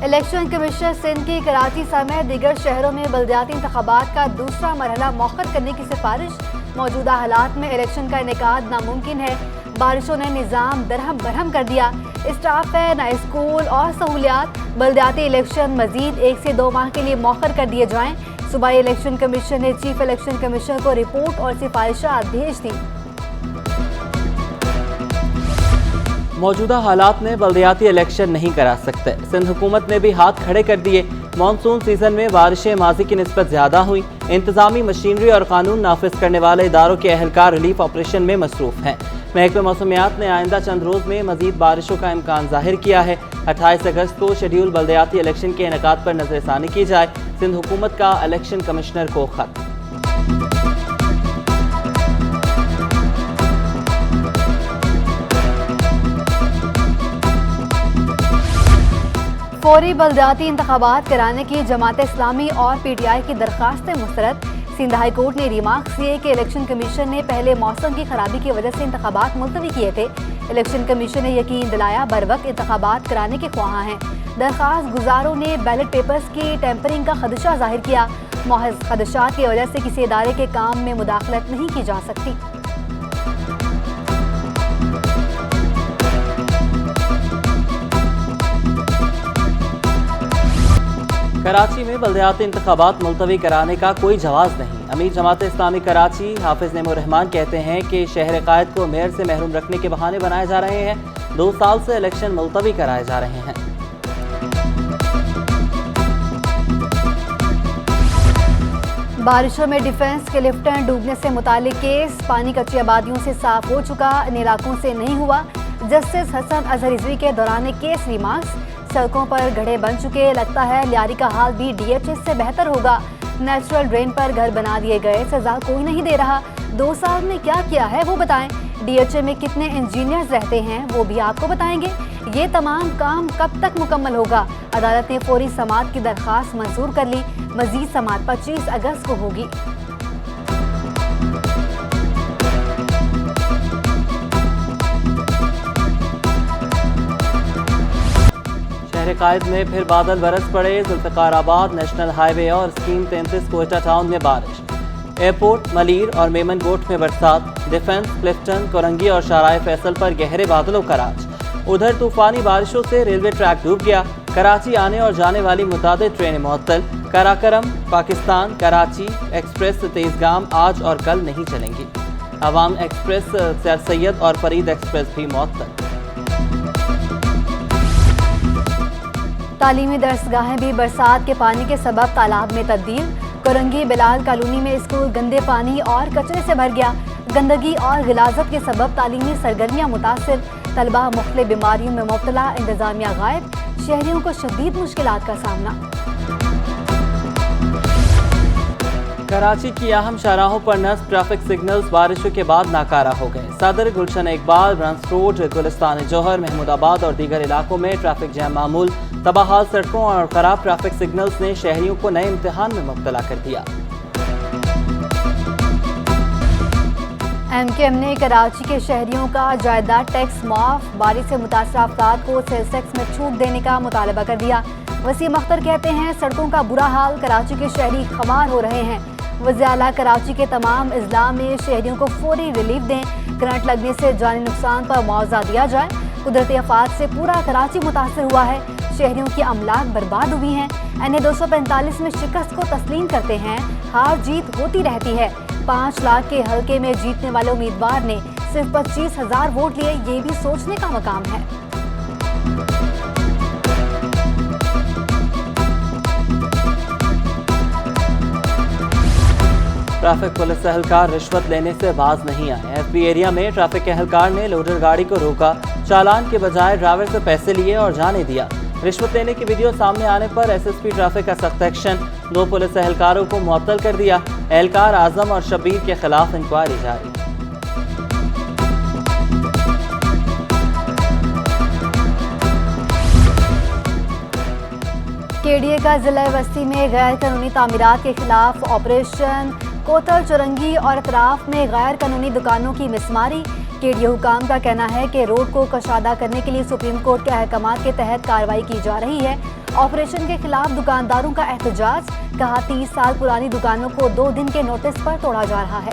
Election commission Sindh की कराची समेत दीगर शहरों में बल्दियाती इंतखाबात का दूसरा मरहला मौखर करने की सिफारिश। मौजूदा हालात में इलेक्शन का इनेकाद नामुमकिन है। बारिशों ने निज़ाम दरहम बरहम कर दिया। स्टाफ है न स्कूल और सहूलियात। बल्दियाती इलेक्शन मजीद 1 से 2 माह के लिए मौखर कर दिए जाएं। सूबाई इलेक्शन कमीशन ने चीफ इलेक्शन कमीशनर को रिपोर्ट और सिफारिशात भेज दी। मौजूदा हालात में बल्दियाती इलेक्शन नहीं करा सकते। सिंध हुकूमत ने भी हाथ खड़े कर दिए। मानसून सीजन में बारिशें माजी की निस्बत ज्यादा हुई। इंतजामी मशीनरी और कानून नाफिज करने वाले इदारों के अहलकार रिलीफ ऑपरेशन में मसरूफ हैं। महकमा मौसमियात ने आइंदा चंद रोज में मजीद बारिशों का इम्कान जाहिर किया है। 28 अगस्त को शेड्यूल बल्दियाती इलेक्शन के इनेकाद पर नजरसानी की जाए। सिंध हुकूमत का इलेक्शन कमिश्नर को खत। फौरी बल्दियाती इंतखाबात कराने की जमात इस्लामी और PTI की दरख्वास्तें मुस्तरद। सिंध हाई कोर्ट ने रिमार्क्स किए कि इलेक्शन कमीशन ने पहले मौसम की खराबी की वजह से इंतखाबात मुलतवी किए थे। इलेक्शन कमीशन ने यकीन दिलाया बरवक्त इंतखाबात कराने के ख्वाहां हैं। दरख्वास्त गुजारों ने बैलेट पेपर्स की टेम्परिंग का खदशा जाहिर किया। महज खदशात की वजह से किसी इदारे के काम में मुदाखलत नहीं की जा सकती। कराची में बल्दियाती इंतखाबात मुलतवी कराने का कोई जवाब नहीं। अमीर जमात इस्लामी कराची हाफिज नेमुर्रहमान कहते हैं कि शहर कायद को मेयर से महरूम रखने के बहाने बनाए जा रहे हैं। 2 साल से इलेक्शन मुलतवी कराए जा रहे हैं। बारिशों में डिफेंस के लिफ्टर डूबने से मुतालिक केस। पानी कच्ची आबादियों से साफ हो चुका, इन इलाकों से नहीं हुआ। जस्टिस हसन अजहर रिजवी के दौरान केस रिमार्क्स। सड़कों पर गड्ढे बन चुके, लगता है लियारी का हाल भी DHS से बेहतर होगा। नेचुरल ड्रेन पर घर बना दिए गए, सजा कोई नहीं दे रहा। 2 साल में क्या किया है वो बताएं। DHA में कितने इंजीनियर्स रहते हैं वो भी आपको बताएंगे। ये तमाम काम कब तक मुकम्मल होगा? अदालत ने फौरी समाअत की दरख्वास्त मंजूर कर ली। मजीद समाअत 25 अगस्त को होगी। कायद में फिर बादल बरस पड़े। जुल्फिकाराबाद नेशनल हाईवे और स्कीम 33 कोयटा टाउन में बारिश। एयरपोर्ट, मलीर और मेमन गोट में बरसात। डिफेंस, क्लिफ्टन, कोरंगी और शाराय फैसल पर गहरे बादलों का राज। उधर तूफानी बारिशों से रेलवे ट्रैक डूब गया। कराची आने और जाने वाली मुतादिद ट्रेनें मुअत्तल। कराकरम, पाकिस्तान, कराची एक्सप्रेस तेजगाम आज और कल नहीं चलेंगी। अवाम एक्सप्रेस, सर सैयद और फरीद एक्सप्रेस भी मुअत्तल। तालीमी दरसगाहें भी बरसात के पानी के सबब तालाब में तब्दील। कोरंगी बिलाल कॉलोनी में स्कूल गंदे पानी और कचरे से भर गया। गंदगी और गिलाजत के सबब तालीमी सरगर्मियां मुतासिर। तलबा मुख्तलिफ बीमारियों में मुब्तला, इंतजामिया गायब। शहरियों को शदीद मुश्किलात का सामना। कराची की अहम शाहराहों पर नस्ब ट्रैफिक सिग्नल्स बारिशों के बाद नाकारा हो गए। सदर, गुलशन इकबाल, ब्रंस रोड, गुलिस्तान जौहर, महमूदाबाद और दीगर इलाकों में ट्रैफिक जैम मामूल। तबाहाल सड़कों और खराब ट्रैफिक सिग्नल्स ने शहरियों को नए इम्तिहान में मुब्तला कर दिया। MKM ने कराची के शहरियों का जायदाद टैक्स माफ। बारिश से मुतासर अफराद को सेल्स टैक्स में छूट देने का मुतालबा कर दिया। वसीम अख्तर कहते हैं सड़कों का बुरा हाल, कराची के शहरी खमार हो रहे हैं। वज़ीर आला कराची के तमाम अजला में शहरियों को फौरी रिलीफ दें। करंट लगने से जानी नुकसान पर मुआवजा दिया जाए। कुदरती आफात से पूरा कराची मुतासर हुआ है। शहरियों की अमलाक बर्बाद हुई हैं। NA 245 में शिकस्त को तस्लीम करते हैं। हार जीत होती रहती है। 5 लाख के हल्के में जीतने वाले उम्मीदवार ने सिर्फ 25,000 वोट लिए, ये भी सोचने का मकाम है। ट्रैफिक पुलिस एहलकार रिश्वत लेने से बाज नहीं आए। FB एरिया में ट्रैफिक एहलकार ने लोडर गाड़ी को रोका, चालान के बजाय ड्राइवर से पैसे लिए और जाने दिया। रिश्वत लेने की वीडियो सामने आने पर SSP ट्रैफिक का सख्त एक्शन। 2 पुलिस एहलकारों को मुअत्तल कर दिया। एहलकार आजम और शब्बीर के खिलाफ इंक्वायरी जारी। KDA का जिला बस्ती में गैर कानूनी तामीरात के खिलाफ ऑपरेशन। कोतल, चुरंगी और अतराफ में गैर कानूनी दुकानों की मिसमारी। KDA हुकाम का कहना है कि रोड को कशादा करने के लिए सुप्रीम कोर्ट के अहकामात के तहत कार्रवाई की जा रही है ऑपरेशन के खिलाफ दुकानदारों का एहतजाज, कहा 30 साल पुरानी दुकानों को 2 दिन के नोटिस पर तोड़ा जा रहा है।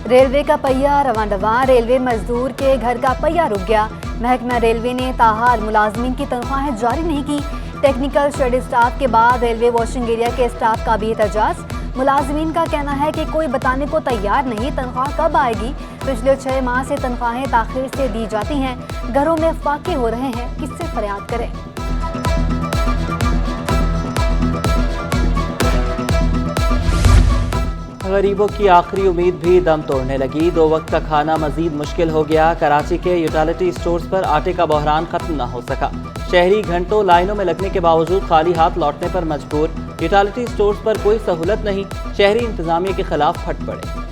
रेलवे का पहिया रवां-रवां, रेलवे मजदूर के घर का पहिया रुक गया। महकमा रेलवे ने ताहाल मुलाजमीन की तनख्वाहें जारी नहीं की। टेक्निकल स्टडी स्टाफ के बाद रेलवे वॉशिंग एरिया के स्टाफ का भी एहतजाज। मुलाजमीन का कहना है कि कोई बताने को तैयार नहीं, तनख्वाह कब आएगी। पिछले 6 माह से तनख्वाहें ताखिर से दी जाती हैं। घरों में फाके हो रहे हैं, किससे फरियाद करें। गरीबों की आखिरी उम्मीद भी दम तोड़ने लगी। 2 वक्त का खाना मजीद मुश्किल हो गया। कराची के यूटिलिटी स्टोर्स पर आटे का बहरान खत्म न हो सका। शहरी घंटों लाइनों में लगने के बावजूद खाली हाथ लौटने पर मजबूर। यूटिलिटी स्टोर्स पर कोई सहूलत नहीं, शहरी इंतजामिया के खिलाफ फट पड़े।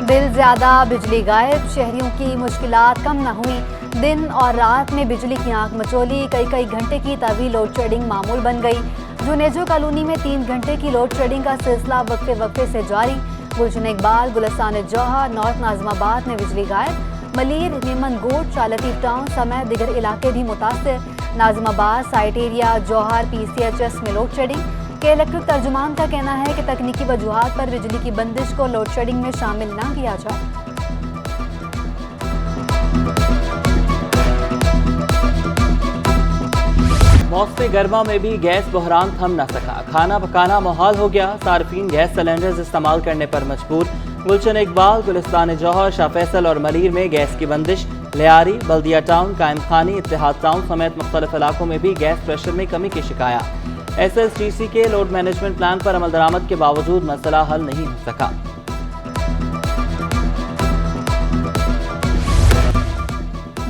बिल ज्यादा, बिजली गायब, शहरियों की मुश्किलात कम न हुई। दिन और रात में बिजली की आंख मचोली, कई घंटे की तवील लोड शेडिंग मामूल बन गई। जुनेजो कॉलोनी में 3 घंटे की लोड शेडिंग का सिलसिला वक्फे से जारी। गुलशन इकबाल, गुलिस्तान जौहर, नॉर्थ नाजमाबाद में बिजली गायब। मलीर, मेमन गोट, शालती टाउन समेत दिगर इलाके भी मुतासर। नाजमाबाद, साइट एरिया, जौहर, PCHS में लोड शेडिंग के इलेक्ट्रिक तर्जुमान का कहना है कि तकनीकी वजूहात पर बिजली की बंदिश को लोड शेडिंग में शामिल न किया जाए। मौसम गर्मा में भी गैस बहरान थम न सका। खाना पकाना मुहाल हो गया। सार्फिन गैस सिलेंडर्स इस्तेमाल करने पर मजबूर। गुलशन इकबाल, गुलिस्तान जौहर, शाह फैसल और मलीर में गैस की बंदिश। लियारी, बल्दिया टाउन, कायम खानी, इत्तेहाद टाउन समेत मुख्तलिफ इलाकों में भी गैस प्रेशर में कमी की शिकायत। SSTC के लोड मैनेजमेंट प्लान पर अमल दरामद के बावजूद मसला हल नहीं हो सका।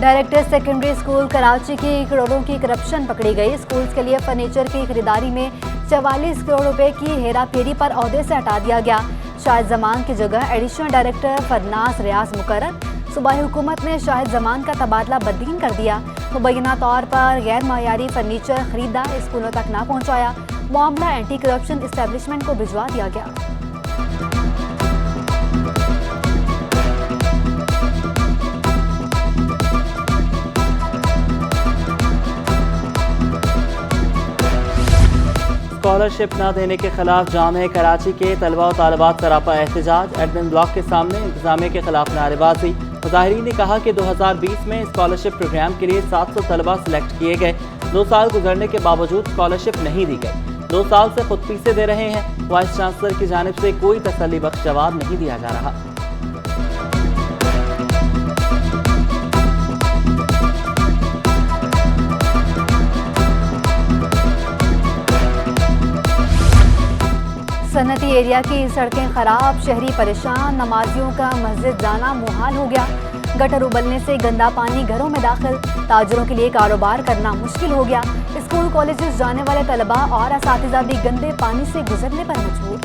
डायरेक्टर सेकेंडरी स्कूल कराची की करोड़ों की करप्शन पकड़ी गई। स्कूल के लिए फर्नीचर की खरीदारी में 44 करोड़ रुपए की हेरा फेरी पर ओहदे से हटा दिया गया। शाहिद जमान की जगह एडिशनल डायरेक्टर फरनास रियाज मुकर्रर। सूबाई हुकूमत ने शाहिद जमान का तबादला बदलीन कर दिया। मुबैना तौर पर गैर मायारी फर्नीचर खरीदा, स्कूलों तक न पहुँचाया। मामला एंटी करप्शन इस्टेब्लिशमेंट को भिजवा दिया गया। स्कॉलरशिप न देने के खिलाफ जामे कराची के तलबा और तालिबात सरापा एहतजाज। एडमिन ब्लॉक के सामने इंतजामिया के खिलाफ नारेबाजी। मुजाहिरीन ने कहा कि 2020 में स्कॉलरशिप प्रोग्राम के लिए 700 तलबा सिलेक्ट किए गए। 2 साल गुजरने के बावजूद स्कॉलरशिप नहीं दी गई। 2 साल से खुद फीसें दे रहे हैं। वाइस चांसलर की जानिब से कोई तसल्ली बख्श जवाब नहीं दिया जा रहा। सनती एरिया की सड़कें खराब, शहरी परेशान, नमाजियों का मस्जिद जाना मुहाल हो गया। गटर उबलने से गंदा पानी घरों में दाखिल, ताजरों के लिए कारोबार करना मुश्किल हो गया। स्कूल कॉलेजेस जाने वाले तलबा और असातिज़ा भी गंदे पानी से गुजरने पर मजबूर।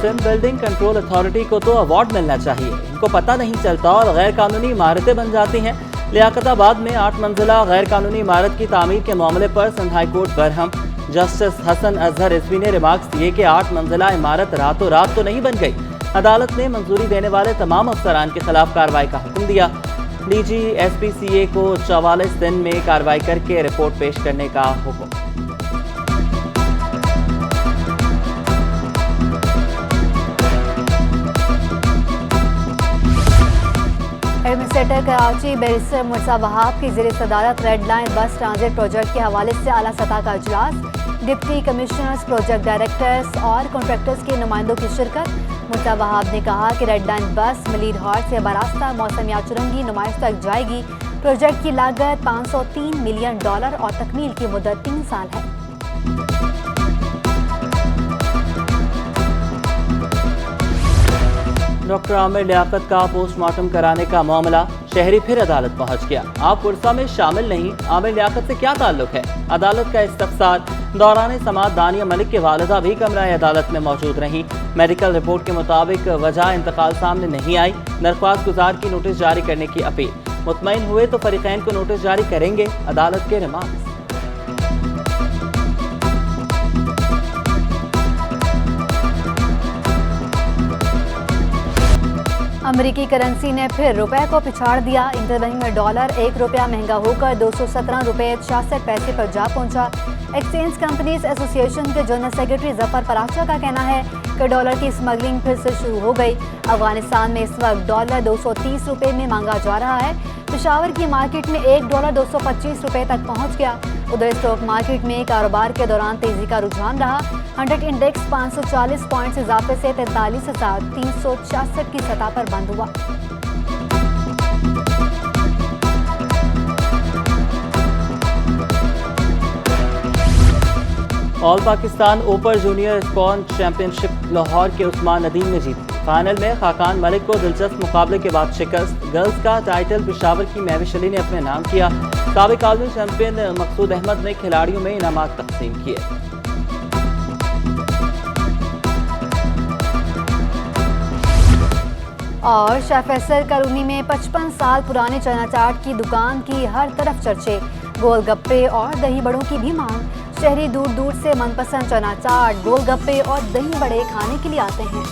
सिंध बिल्डिंग कंट्रोल अथॉरिटी को तो अवार्ड मिलना चाहिए। इनको पता नहीं चलता और गैर कानूनी इमारतें बन जाती हैं। लियाकताबाद में 8 मंजिला गैर कानूनी इमारत की तामीर के मामले पर Sindh high court Barham. Justice Hasan Azhar Rizvi ने रिमार्क्स दिए कि 8 मंजिला इमारत रातों रात तो नहीं बन गई। अदालत ने मंजूरी देने वाले तमाम अफसरान के खिलाफ कार्रवाई का हुक्म दिया। DG SPCA को 44 दिन में कार्रवाई करके रिपोर्ट पेश करने का हुक्म। एडमिनिस्ट्रेटर कराची बैरिस्टर मुर्सा वहाब की ज़ेर सदारत रेड लाइन बस ट्रांजिट प्रोजेक्ट के हवाले से आला सतह का इजलास। डिप्टी कमिश्नर्स, प्रोजेक्ट डायरेक्टर्स और कॉन्ट्रैक्टर्स के नुमाइंदों की शिरकत। मुर्सा वहाब ने कहा कि रेड लाइन बस मलीर हॉर्ट से बरास्ता मौसमिया चुरंगी नुमाइश तक जाएगी। प्रोजेक्ट की लागत $503 मिलियन और तकमील की मुद्दत 3 साल है। डॉक्टर आमिर लियाकत का पोस्टमार्टम कराने का मामला, शहरी फिर अदालत पहुंच गया। आप पुरसा में शामिल नहीं, आमिर लियाकत से क्या ताल्लुक है? अदालत का इस्तफसार। दौरान समाअत दानिया मलिक की वालिदा भी कमरा अदालत में मौजूद रहीं। मेडिकल रिपोर्ट के मुताबिक वजह इंतकाल सामने नहीं आई। दरख्वास्त गुजार की नोटिस जारी करने की अपील। मुतमईन हुए तो फरीकैन को नोटिस जारी करेंगे, अदालत के रिमार्क्स। अमेरिकी करेंसी ने फिर रुपए को पिछाड़ दिया। इंटरबैंक में डॉलर 1 रुपया महंगा होकर 217 रुपये 66 पैसे पर जा पहुंचा। एक्सचेंज कंपनीज एसोसिएशन के जनरल सेक्रेटरी जफर पराचा का कहना है कि डॉलर की स्मगलिंग फिर से शुरू हो गई। अफगानिस्तान में इस वक्त डॉलर 230 रुपये में मांगा जा रहा है। पेशावर की मार्केट में $1 225 रुपये तक पहुंच गया। उधर स्टॉक मार्केट में कारोबार के दौरान तेजी का रुझान रहा। 100 इंडेक्स 540 पॉइंट्स इजाफे से 43,366 की सतह पर बंद हुआ। All Pakistan open junior squash championship Lahore के उस्मान नदीम ने जीती। फाइनल में खाकान मलिक को दिलचस्प मुकाबले के बाद शिकस्त। गर्ल्स का टाइटल पेशावर की महविश अली ने अपने नाम किया। साबिक आलमी चैंपियन मकसूद अहमद ने खिलाड़ियों में इनामात तकसीम किए। और शाह फैसल कॉलोनी में 55 साल पुराने चना चाट की दुकान की हर तरफ चर्चे। गोलगप्पे और दही बड़ों की भी मांग। शहरी दूर दूर से मनपसंद चना चाट, गोलगप्पे और दही बड़े खाने के लिए आते हैं।